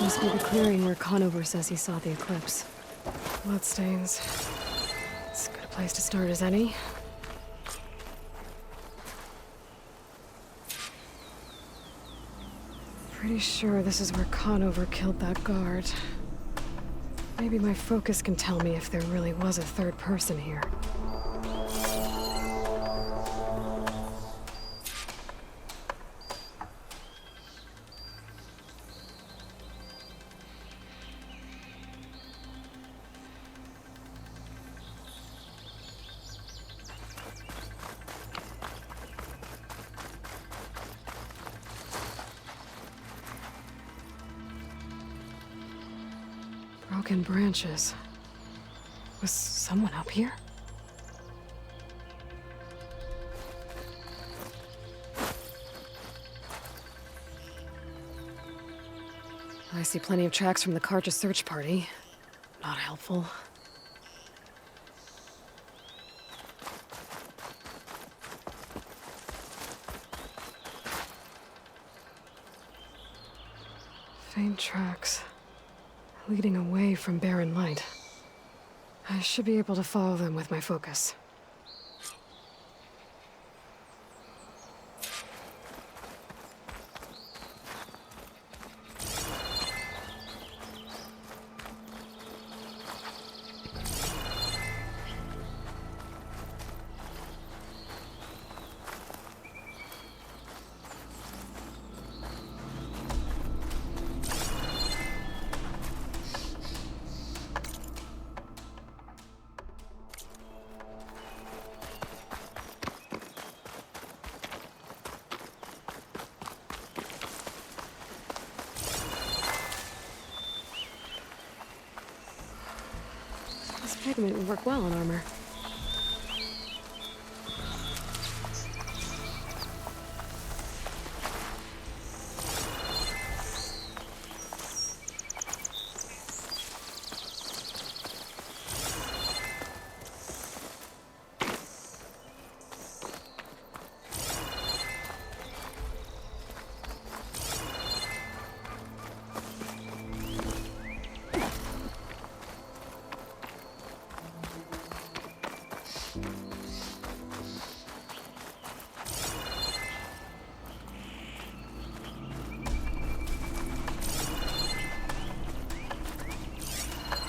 Must be the clearing where Conover says he saw the eclipse. Bloodstains. It's as good a place to start as any. Pretty sure this is where Conover killed that guard. Maybe my focus can tell me if there really was a third person here. Broken branches. Was someone up here? I see plenty of tracks from the Carja search party. Not helpful. Faint tracks. Leading away from barren light. I should be able to follow them with my focus. Pigment would work well on armor.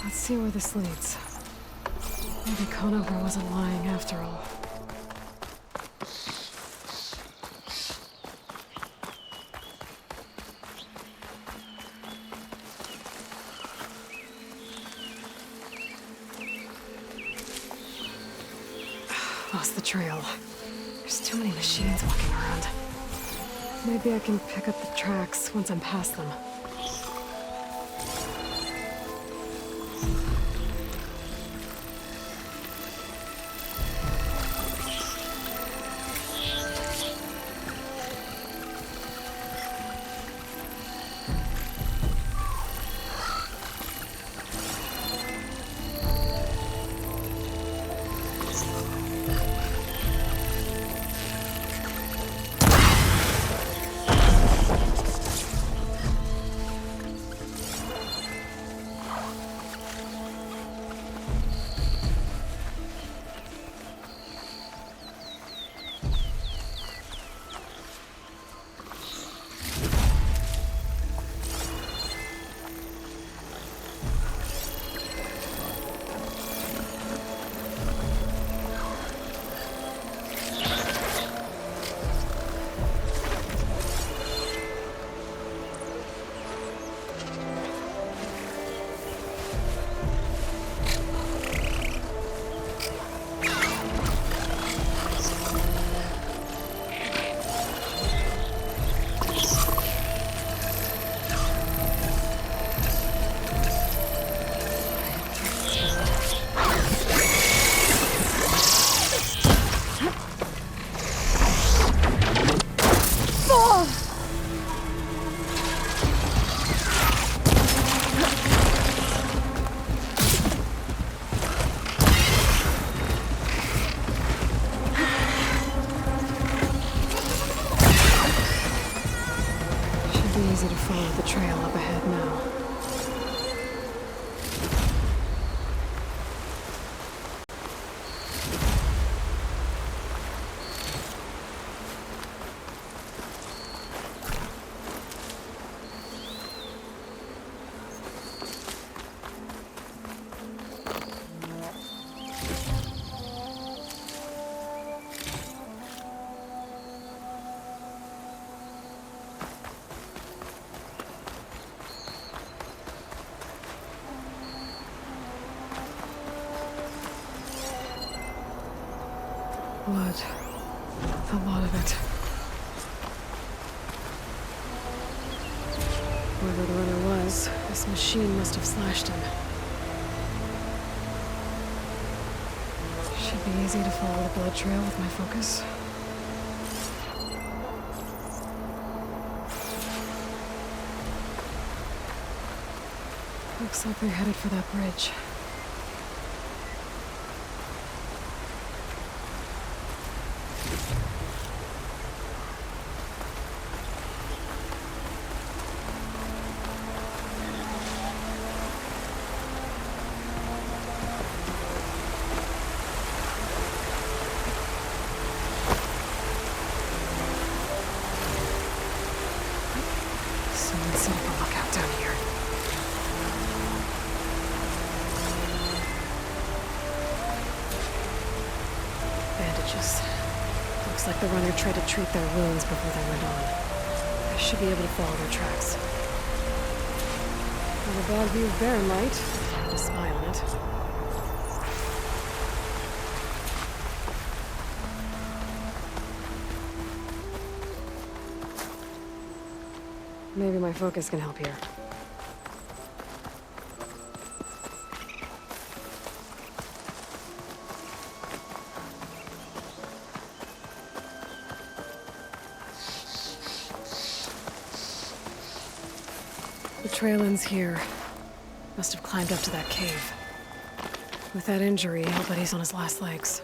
Let's see where this leads. Maybe Conover wasn't lying after all. Lost the trail. There's too many machines walking around. Maybe I can pick up the tracks once I'm past them. Easy to follow the trail up ahead now. Blood. A lot of it. Whoever the runner was, this machine must have slashed him. Should be easy to follow the blood trail with my focus. Looks like they're headed for that bridge. Someone set up a lookout down here. Bandages. Looks like the runner tried to treat their wounds before they went on. I should be able to follow their tracks. Not a bad view of Barren Light, if I had a spy on it. Maybe my focus can help here. The trail ends here. Must have climbed up to that cave. With that injury, I'll bet he's on his last legs.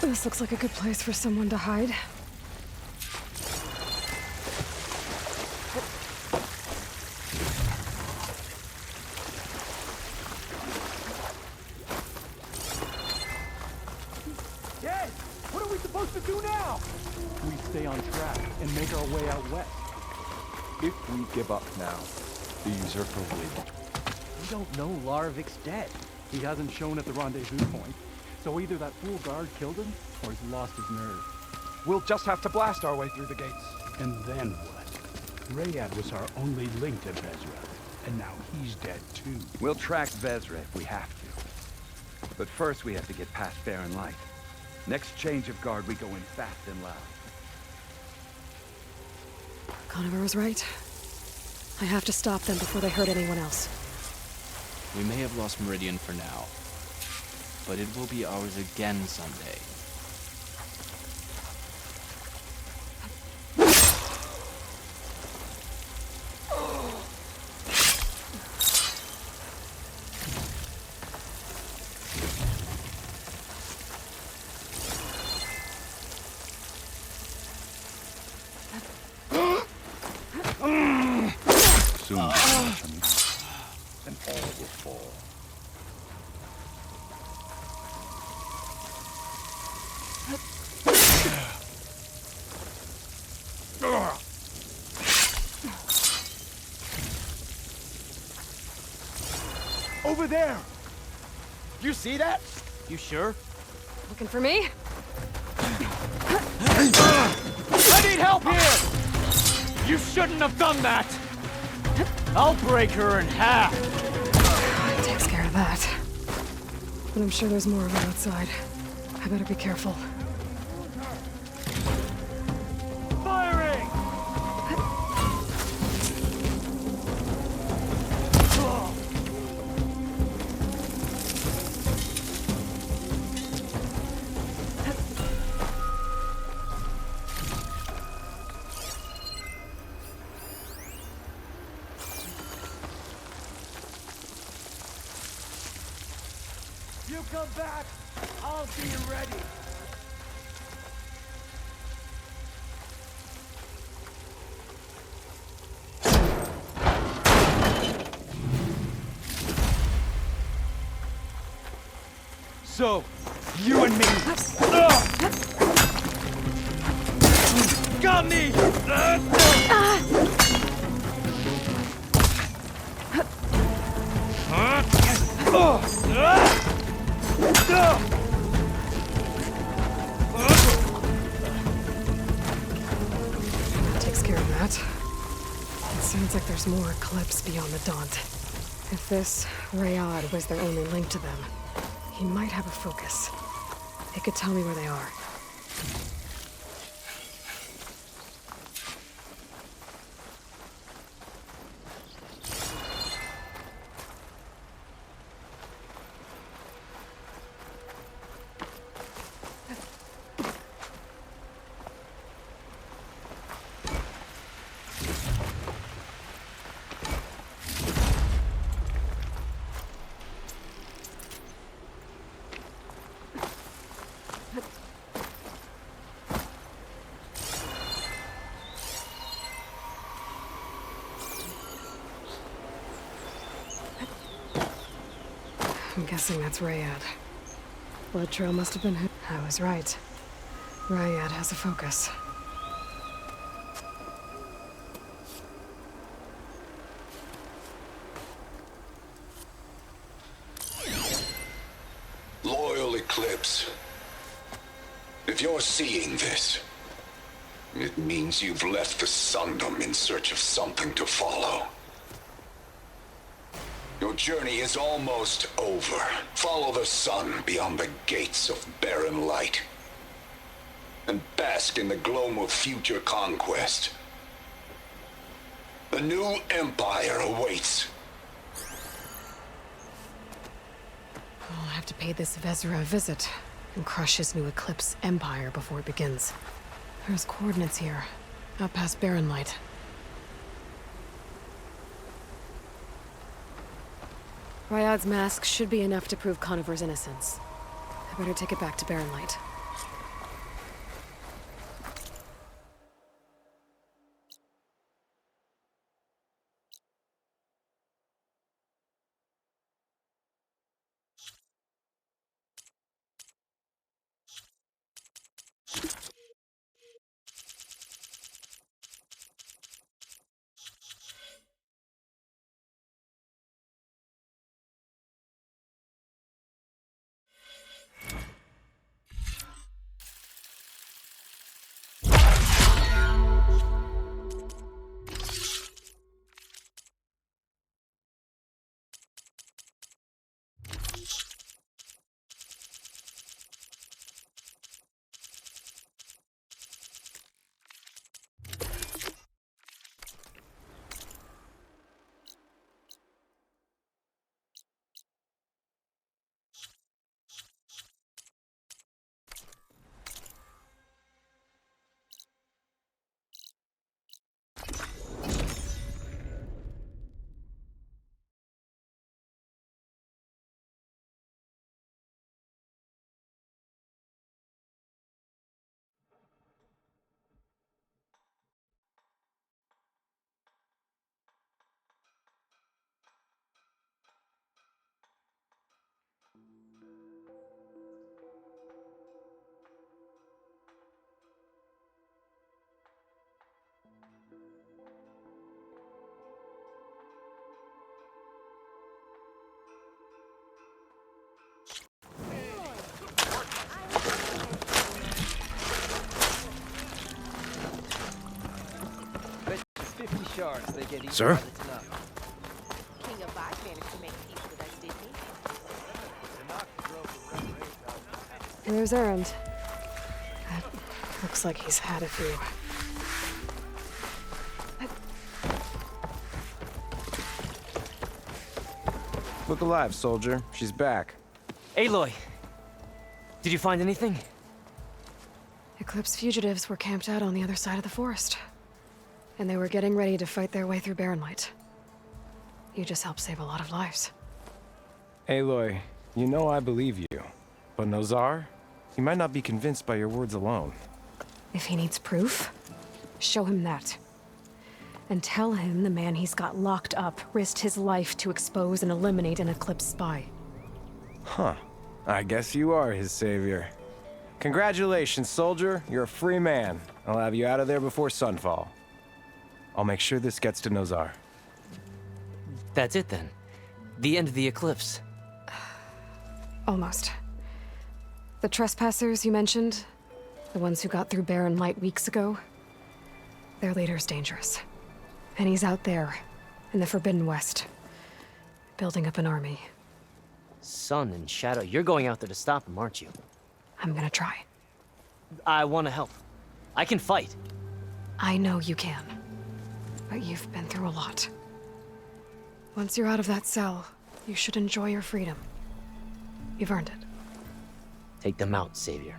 This looks like a good place for someone to hide. Yes! What are we supposed to do now? We stay on track and make our way out west. If we give up now, the usurper will. We don't know Larvik's dead. He hasn't shown at the rendezvous point. So either that fool guard killed him, or he's lost his nerve. We'll just have to blast our way through the gates. And then what? Rayad was our only link to Vezra, and now he's dead too. We'll track Vezra if we have to. But first we have to get past Barren Light. Next change of guard, we go in fast and loud. Conover was right. I have to stop them before they hurt anyone else. We may have lost Meridian for now, but it will be ours again someday. Soon, and all will fall. Over there! You see that? You sure? Looking for me? I need help here! You shouldn't have done that! I'll break her in half! It takes care of that. But I'm sure there's more of them outside. I better be careful. Firing! You come back, I'll be ready. So, you and me. Got me! That takes care of that. It sounds like there's more Eclipse beyond the Daunt. If this Rayad was their only link to them, he might have a focus. It could tell me where they are. I'm guessing that's Rayad. Blood trail must have been hit. I was right. Rayad has a focus. Loyal Eclipse, if you're seeing this, it means you've left the Sundom in search of something to follow. Your journey is almost over. Follow the sun beyond the gates of barren light, and bask in the gloam of future conquest. The new empire awaits. I'll have to pay this Vezra a visit and crush his new Eclipse empire before it begins. There's coordinates here, out past Barren Light. Ryad's mask should be enough to prove Conover's innocence. I better take it back to Barren Light. Sir? King of Bot managed to make peace with us, didn't he? Here's Errand. That looks like he's had a few. Look alive, soldier. She's back. Aloy! Did you find anything? Eclipse fugitives were camped out on the other side of the forest. And they were getting ready to fight their way through Barren Light. You just helped save a lot of lives. Aloy, you know I believe you. But Nozar? He might not be convinced by your words alone. If he needs proof, show him that. And tell him the man he's got locked up risked his life to expose and eliminate an Eclipse spy. Huh. I guess you are his savior. Congratulations, soldier. You're a free man. I'll have you out of there before sunfall. I'll make sure this gets to Nozar. That's it then. The end of the eclipse. Almost. The trespassers you mentioned, the ones who got through Barren Light weeks ago, their leader's dangerous. And he's out there, in the Forbidden West, building up an army. Sun and Shadow, you're going out there to stop him, aren't you? I'm gonna try. I want to help. I can fight. I know you can. But you've been through a lot. Once you're out of that cell, you should enjoy your freedom. You've earned it. Take them out, Savior.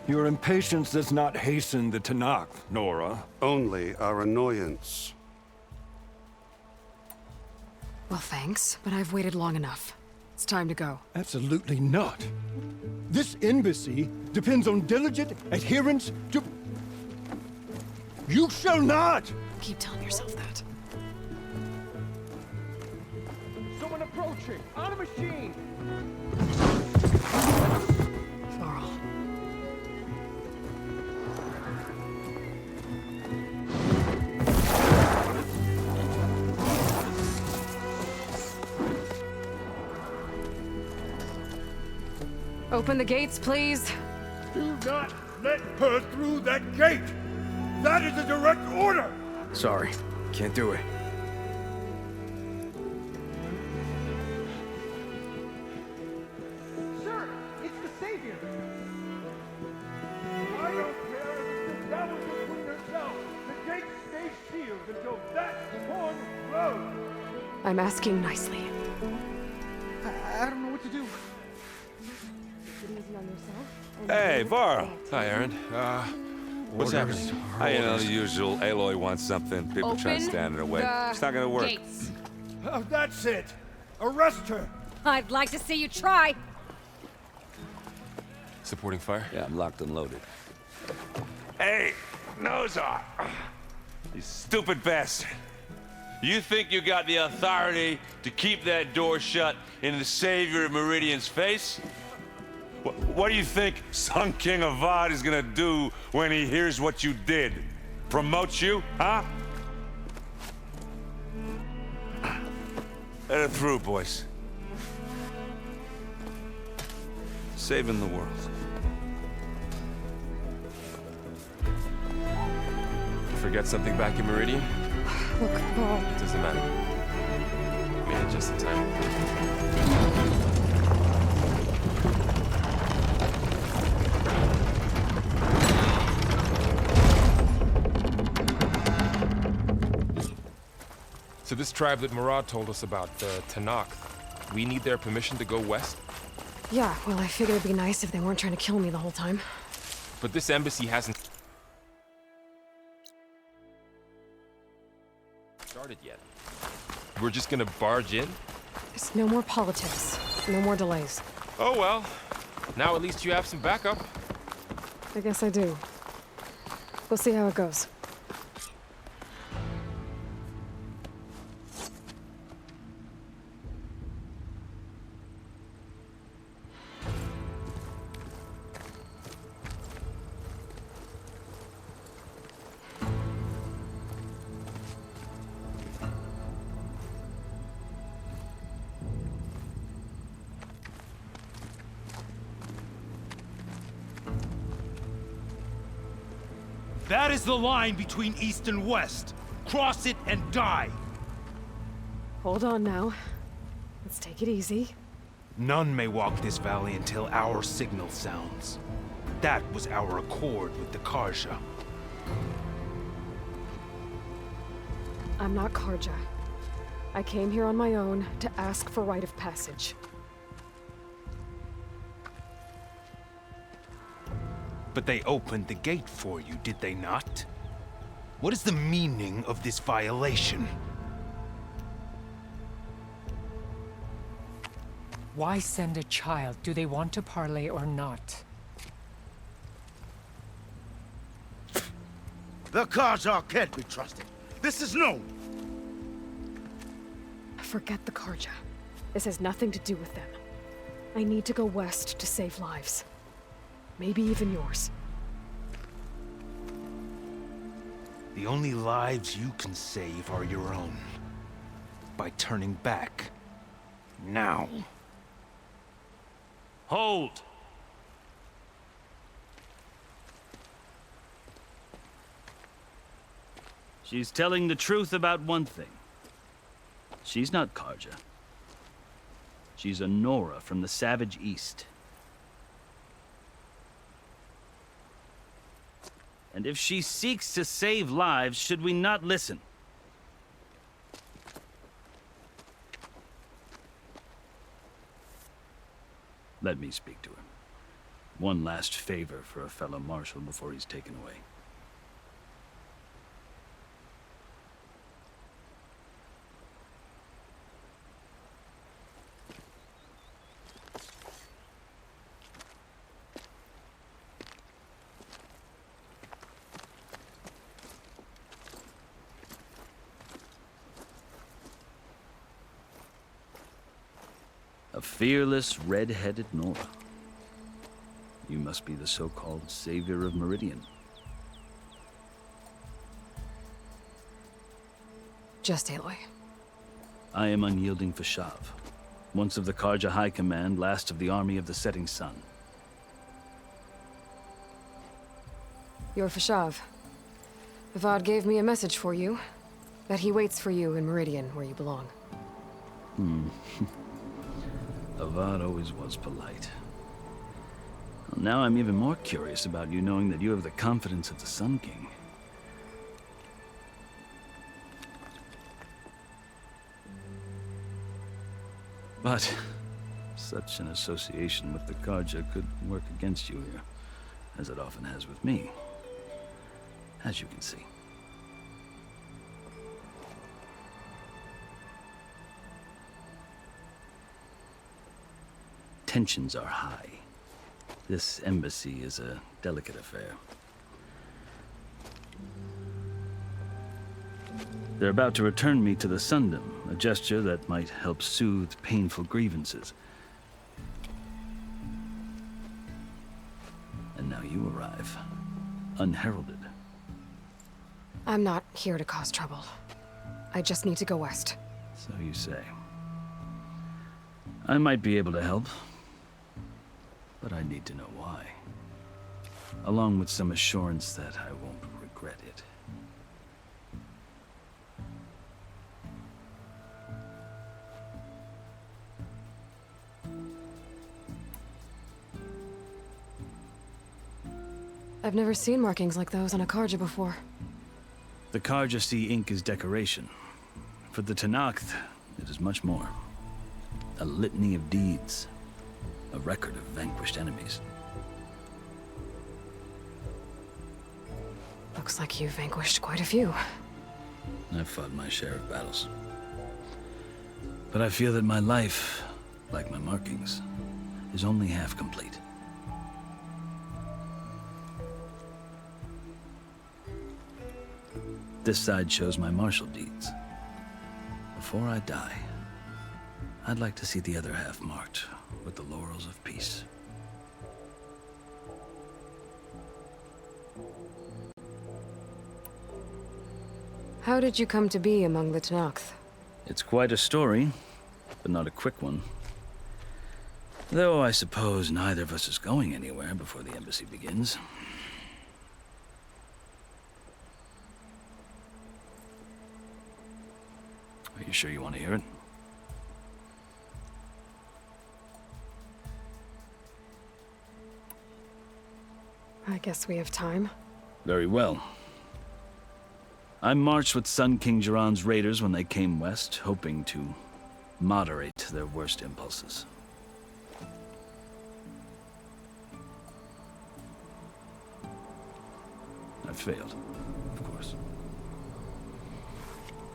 Your impatience does not hasten the Tanakh, Nora. Only our annoyance. Well, thanks, but I've waited long enough. It's time to go. Absolutely not. This embassy depends on diligent adherence to... You shall not! Keep telling yourself that. Someone approaching! On a machine! Varl. Open the gates, please. Do not let her through that gate! That is a direct order! Sorry, can't do it. Sir, it's the Savior! I don't care if it's the devil between herself. The gate stays sealed until that's torn road. I'm asking nicely. I don't know what to do. Hey, Varl. Hi, Aaron. What's happening? You know, the usual. Aloy wants something. People try to stand in her way. It's not gonna work. Gates. Oh, that's it. Arrest her. I'd like to see you try. Supporting fire? Yeah, I'm locked and loaded. Hey, Nozar! You stupid bastard. You think you got the authority to keep that door shut in the Savior of Meridian's face? What do you think Sun King Avad is gonna do when he hears what you did? Promote you, huh? Let it through, boys. Saving the world. Forget something back in Meridian? Look, Varl. It doesn't matter. Made it just in time. So this tribe that Murad told us about, the Tanakh, we need their permission to go west? Yeah, well, I figured it'd be nice if they weren't trying to kill me the whole time. But this embassy hasn't started yet. We're just gonna barge in? There's no more politics. No more delays. Oh well. Now at least you have some backup. I guess I do. We'll see how it goes. That is the line between East and West. Cross it and die. Hold on now. Let's take it easy. None may walk this valley until our signal sounds. That was our accord with the Karja. I'm not Karja. I came here on my own to ask for rite of passage. But they opened the gate for you, did they not? What is the meaning of this violation? Why send a child? Do they want to parley or not? The Karja can't be trusted. This is known. Forget the Karja. This has nothing to do with them. I need to go west to save lives. Maybe even yours. The only lives you can save are your own. By turning back. Now. Hold! She's telling the truth about one thing. She's not Karja. She's a Nora from the Savage East. And if she seeks to save lives, should we not listen? Let me speak to him. One last favor for a fellow marshal before he's taken away. A fearless, red-headed Nora. You must be the so-called savior of Meridian. Just Aloy. I am unyielding Fashav, once of the Karja High Command, last of the army of the Setting Sun. You're Fashav. Avad gave me a message for you. That he waits for you in Meridian, where you belong. Avad always was polite. Well, now I'm even more curious about you knowing that you have the confidence of the Sun King. But such an association with the Karja could work against you here, as it often has with me, as you can see. Tensions are high. This embassy is a delicate affair. They're about to return me to the Sundom, a gesture that might help soothe painful grievances. And now you arrive, unheralded. I'm not here to cause trouble. I just need to go west. So you say. I might be able to help, but I need to know why. Along with some assurance that I won't regret it. I've never seen markings like those on a Karja before. The Karja see ink as decoration. For the Tenakth, it is much more. A litany of deeds. A record of vanquished enemies. Looks like you've vanquished quite a few. I've fought my share of battles. But I feel that my life, like my markings, is only half complete. This side shows my martial deeds. Before I die, I'd like to see the other half marked with the laurels of peace. How did you come to be among the Tenakth? It's quite a story, but not a quick one. Though I suppose neither of us is going anywhere before the embassy begins. Are You sure you want to hear it? I guess we have time. Very well. I marched with Sun King Jiran's raiders when they came west, hoping to moderate their worst impulses. I failed, of course.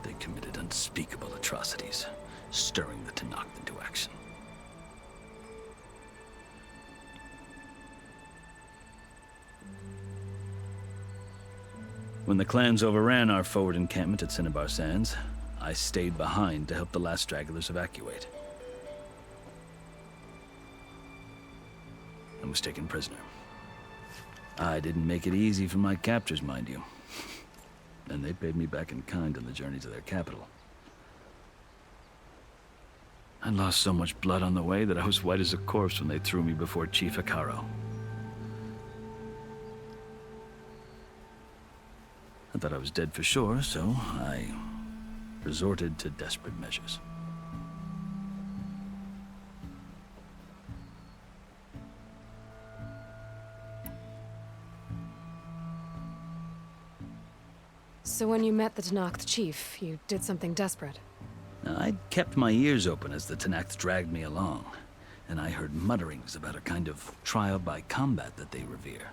They committed unspeakable atrocities, stirring the Tenakth into action. When the clans overran our forward encampment at Cinnabar Sands, I stayed behind to help the last stragglers evacuate. I was taken prisoner. I didn't make it easy for my captors, mind you. And they paid me back in kind on the journey to their capital. I lost so much blood on the way that I was white as a corpse when they threw me before Chief Hikaru. I thought I was dead for sure, so I resorted to desperate measures. So when you met the Tenakth chief, you did something desperate. I'd kept my ears open as the Tenakth dragged me along, and I heard mutterings about a kind of trial by combat that they revere.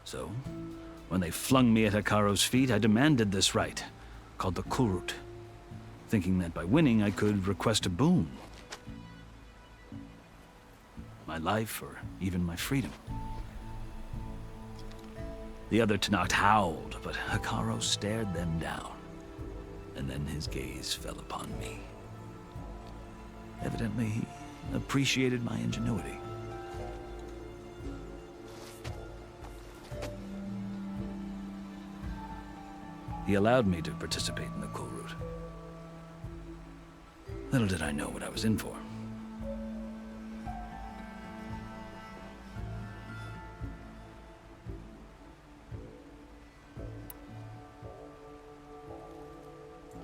So, when they flung me at Hikaru's feet, I demanded this right, called the Kulrut, thinking that by winning I could request a boon. My life, or even my freedom. The other Tenakth howled, but Hikaru stared them down, and then his gaze fell upon me. Evidently, he appreciated my ingenuity. He allowed me to participate in the Kulrut. Little did I know what I was in for.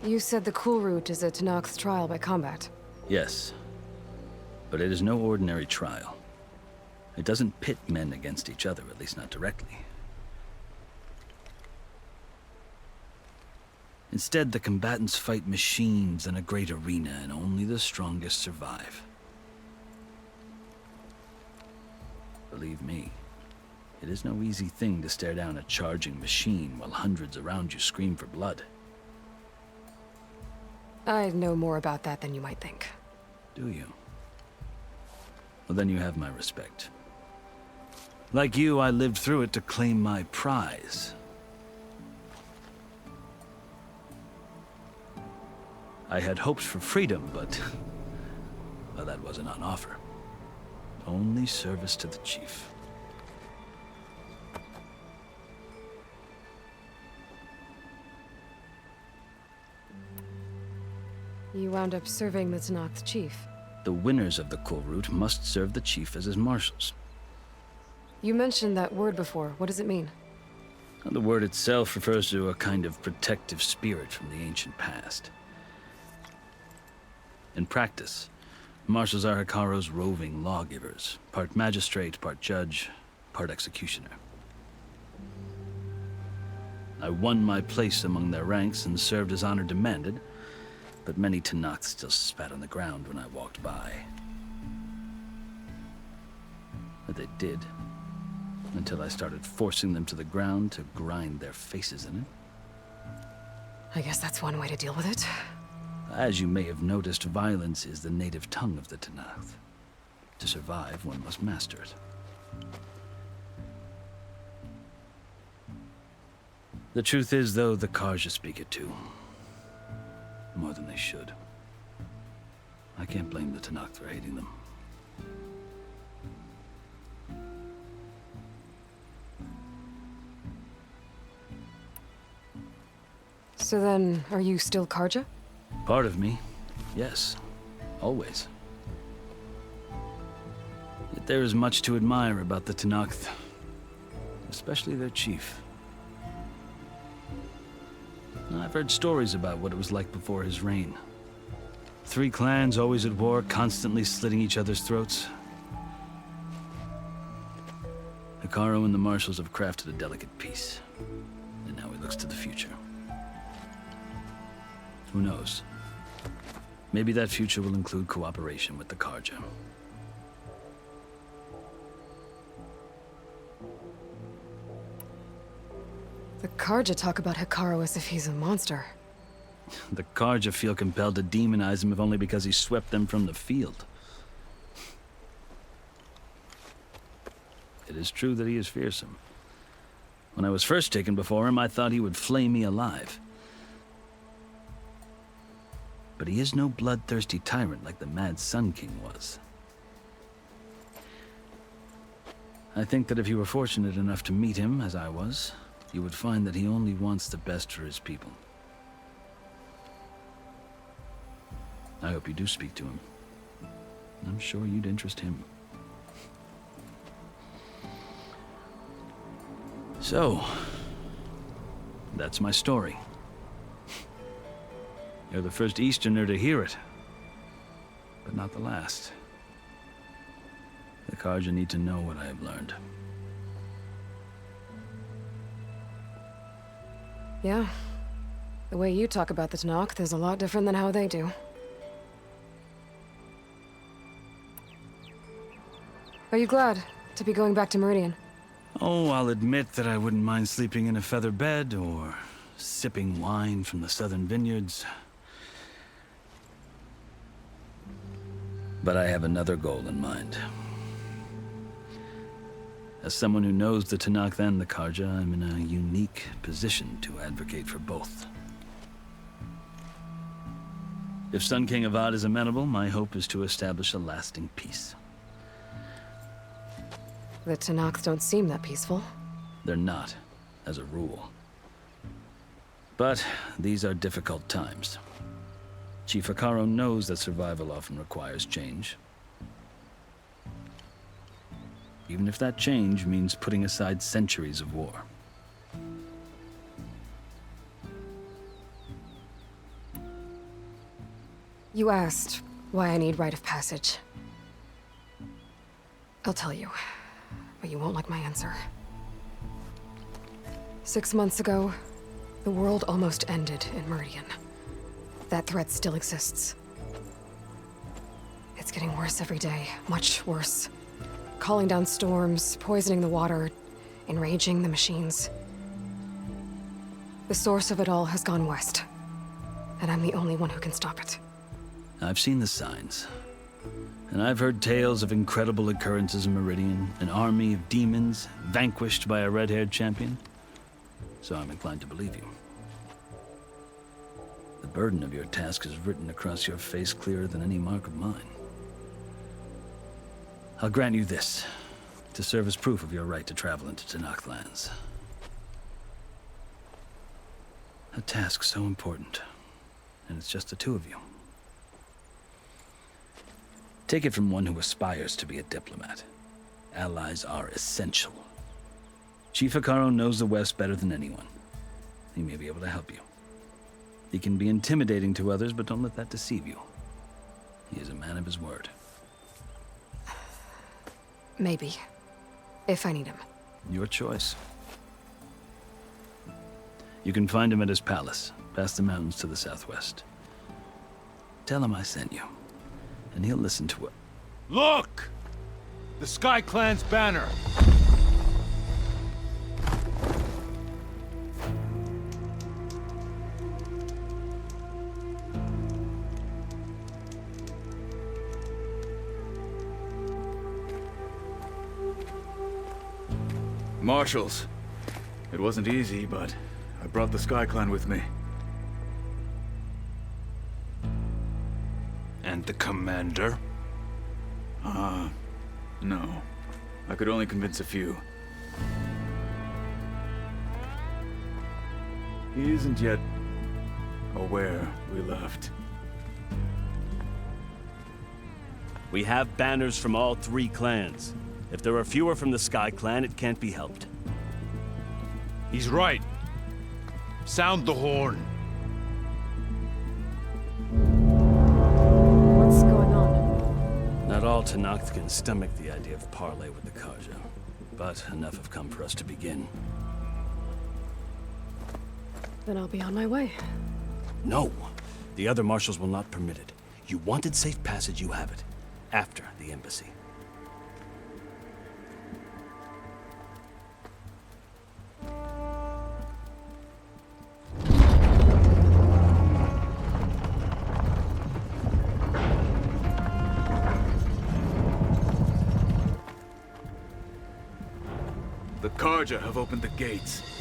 You said the Kulrut is a Tenakth trial by combat. Yes, but it is no ordinary trial. It doesn't pit men against each other, at least not directly. Instead, the combatants fight machines in a great arena, and only the strongest survive. Believe me, it is no easy thing to stare down a charging machine while hundreds around you scream for blood. I know more about that than you might think. Do you? Well, then you have my respect. Like you, I lived through it to claim my prize. I had hoped for freedom, but well, that wasn't on offer. Only service to the chief. You wound up serving the Tenakth chief. The winners of the Kulrut must serve the chief as his marshals. You mentioned that word before. What does it mean? The word itself refers to a kind of protective spirit from the ancient past. In practice, marshals are Hikaru's roving lawgivers, part magistrate, part judge, part executioner. I won my place among their ranks and served as honor demanded, but many Tenakth still spat on the ground when I walked by. But they did, until I started forcing them to the ground to grind their faces in it. I guess that's one way to deal with it. As you may have noticed, violence is the native tongue of the Tenakth. To survive, one must master it. The truth is, though, the Karja speak it too. More than they should. I can't blame the Tenakth for hating them. So then, are you still Karja? Part of me, yes. Always. Yet there is much to admire about the Tenakth. Especially their chief. I've heard stories about what it was like before his reign. 3 clans always at war, constantly slitting each other's throats. Hekarro and the Marshals have crafted a delicate peace. And now he looks to the future. Who knows? Maybe that future will include cooperation with the Karja. The Karja talk about Hekarro as if he's a monster. The Karja feel compelled to demonize him if only because he swept them from the field. It is true that he is fearsome. When I was first taken before him, I thought he would flay me alive. But he is no bloodthirsty tyrant like the Mad Sun King was. I think that if you were fortunate enough to meet him, as I was, you would find that he only wants the best for his people. I hope you do speak to him. I'm sure you'd interest him. So, that's my story. You're the first Easterner to hear it, but not the last. The Karja need to know what I have learned. Yeah. The way you talk about the Tenakth is a lot different than how they do. Are you glad to be going back to Meridian? Oh, I'll admit that I wouldn't mind sleeping in a feather bed or sipping wine from the southern vineyards. But I have another goal in mind. As someone who knows the Tenakth and the Karja, I'm in a unique position to advocate for both. If Sun King Avad is amenable, my hope is to establish a lasting peace. The Tenakth don't seem that peaceful. They're not, as a rule. But these are difficult times. Chief Hekarro knows that survival often requires change. Even if that change means putting aside centuries of war. You asked why I need rite of passage. I'll tell you, but you won't like my answer. 6 months ago, the world almost ended in Meridian. That threat still exists. It's getting worse every day, much worse. Calling down storms, poisoning the water, enraging the machines. The source of it all has gone west, and I'm the only one who can stop it. I've seen the signs. And I've heard tales of incredible occurrences in Meridian, an army of demons vanquished by a red-haired champion. So I'm inclined to believe you. The burden of your task is written across your face clearer than any mark of mine. I'll grant you this, to serve as proof of your right to travel into Tenakth lands. A task so important, and it's just the two of you. Take it from one who aspires to be a diplomat. Allies are essential. Chief Hekarro knows the West better than anyone. He may be able to help you. He can be intimidating to others, but don't let that deceive you. He is a man of his word. Maybe. If I need him. Your choice. You can find him at his palace, past the mountains to the southwest. Tell him I sent you, and he'll listen to it. Look! The Sky Clan's banner! Marshals. It wasn't easy, but I brought the Sky Clan with me. And the commander? No. I could only convince a few. He isn't yet aware we left. We have banners from all 3 clans. If there are fewer from the Sky Clan, it can't be helped. He's right. Sound the horn. Not all Tanakh can stomach the idea of parley with the Karja, but enough have come for us to begin. Then I'll be on my way. No! The other marshals will not permit it. You wanted safe passage, you have it. After the embassy. The Karja have opened the gates.